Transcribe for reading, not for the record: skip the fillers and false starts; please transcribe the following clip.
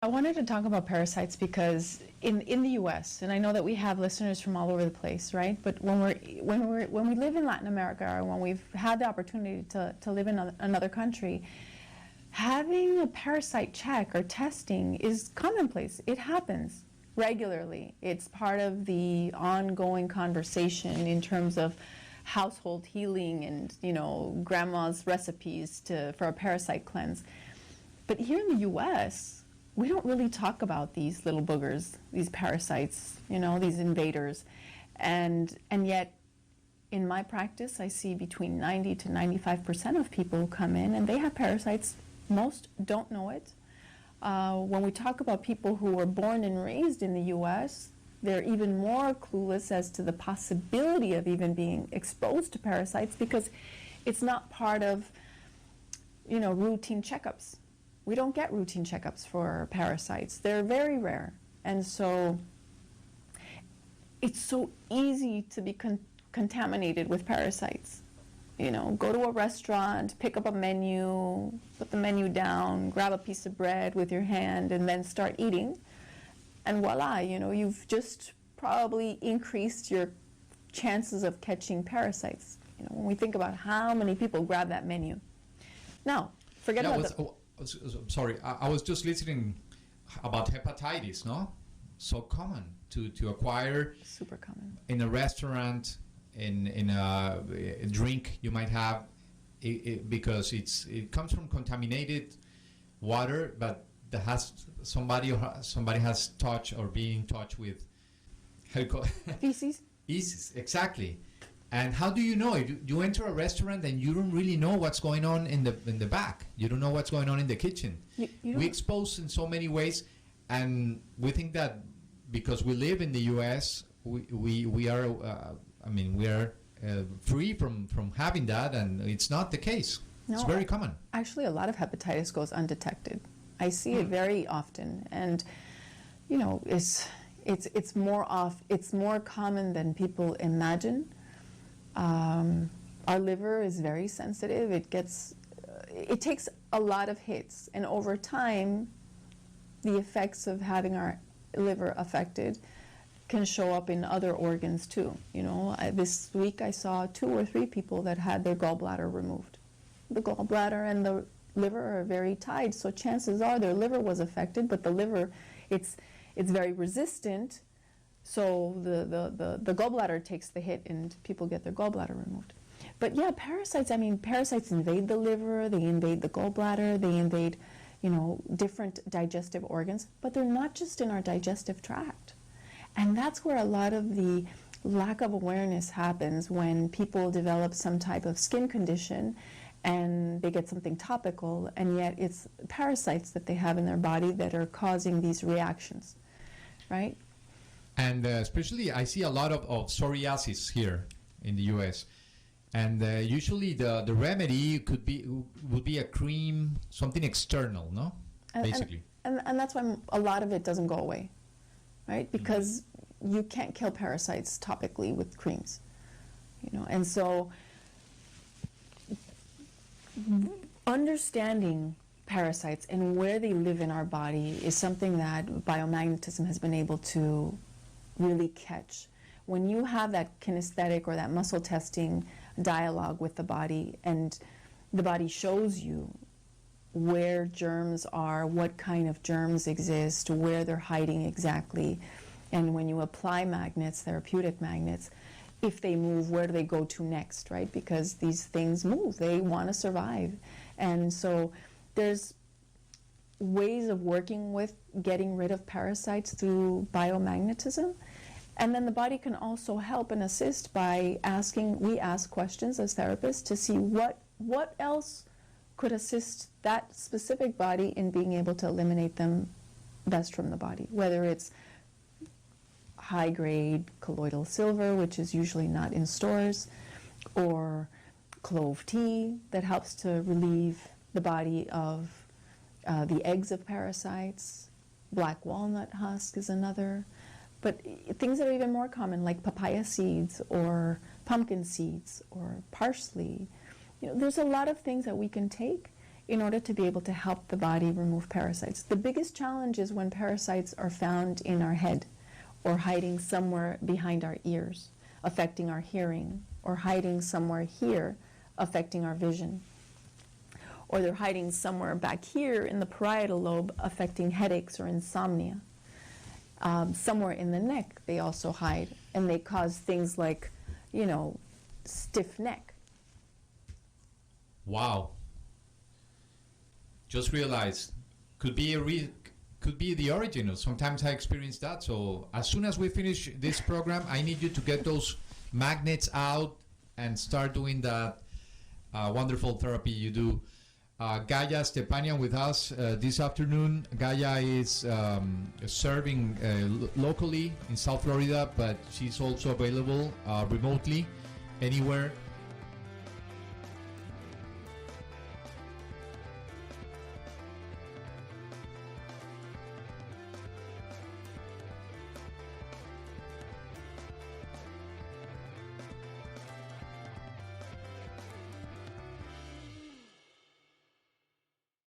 I wanted to talk about parasites because in the U.S., and I know that we have listeners from all over the place, right? But when we live in Latin America, or when we've had the opportunity to live in another country, having a parasite check or testing is commonplace. It happens regularly. It's part of the ongoing conversation in terms of household healing and, you know, grandma's recipes for a parasite cleanse. But here in the U.S., we don't really talk about these little boogers, these parasites, you know, these invaders. And yet, in my practice, I see between 90 to 95% of people who come in and they have parasites. Most don't know it. When we talk about people who were born and raised in the U.S., they're even more clueless as to the possibility of even being exposed to parasites because it's not part of, you know, routine checkups. We don't get routine checkups for parasites. They're very rare. And so it's so easy to be contaminated with parasites. You know, go to a restaurant, pick up a menu, put the menu down, grab a piece of bread with your hand, and then start eating. And voila, you know, you've just probably increased your chances of catching parasites. You know, when we think about how many people grab that menu. Now, forget about sorry, I was just listening about hepatitis, no? So common to acquire. Super common. In a restaurant, in a drink you might have, because it comes from contaminated water, but that has somebody has touched or being in touch with feces. Feces, exactly. And how do you know? You enter a restaurant and you don't really know what's going on in the back. You don't know what's going on in the kitchen. We expose in so many ways, and we think that because we live in the U.S., we are we are free from having that, and it's not the case. No, it's very common. Actually, a lot of hepatitis goes undetected. I see it very often, and you know, it's more common than people imagine. Our liver is very sensitive. It takes a lot of hits, and over time, the effects of having our liver affected can show up in other organs too. You know, this week I saw 2 or 3 people that had their gallbladder removed. The gallbladder and the liver are very tied, so chances are their liver was affected, but the liver, it's very resistant. So the gallbladder takes the hit and people get their gallbladder removed. But yeah, parasites invade the liver, they invade the gallbladder, they invade, you know, different digestive organs, but they're not just in our digestive tract. And that's where a lot of the lack of awareness happens when people develop some type of skin condition and they get something topical, and yet it's parasites that they have in their body that are causing these reactions, right? And especially, I see a lot of psoriasis here in the U.S. And usually the remedy would be a cream, something external, no? Basically. And that's why a lot of it doesn't go away, right? Because you can't kill parasites topically with creams, you know. And so understanding parasites and where they live in our body is something that biomagnetism has been able to really catch. When you have that kinesthetic or that muscle testing dialogue with the body, and the body shows you where germs are, what kind of germs exist, where they're hiding exactly, and when you apply magnets, therapeutic magnets, if they move, where do they go to next, right? Because these things move, they want to survive. And so there's ways of working with getting rid of parasites through biomagnetism. And then the body can also help and assist by we ask questions as therapists to see what else could assist that specific body in being able to eliminate them best from the body, whether it's high-grade colloidal silver, which is usually not in stores, or clove tea that helps to relieve the body of the eggs of parasites. Black walnut husk is another. But things that are even more common, like papaya seeds or pumpkin seeds or parsley, you know, there's a lot of things that we can take in order to be able to help the body remove parasites. The biggest challenge is when parasites are found in our head or hiding somewhere behind our ears, affecting our hearing, or hiding somewhere here, affecting our vision. Or they're hiding somewhere back here in the parietal lobe, affecting headaches or insomnia. Somewhere in the neck, they also hide, and they cause things like, stiff neck. Wow. Just realized, could be the origin. Sometimes I experience that. So as soon as we finish this program, I need you to get those magnets out and start doing that wonderful therapy you do. Gaya Stepanian with us this afternoon. Gaya is serving locally in South Florida, but she's also available remotely anywhere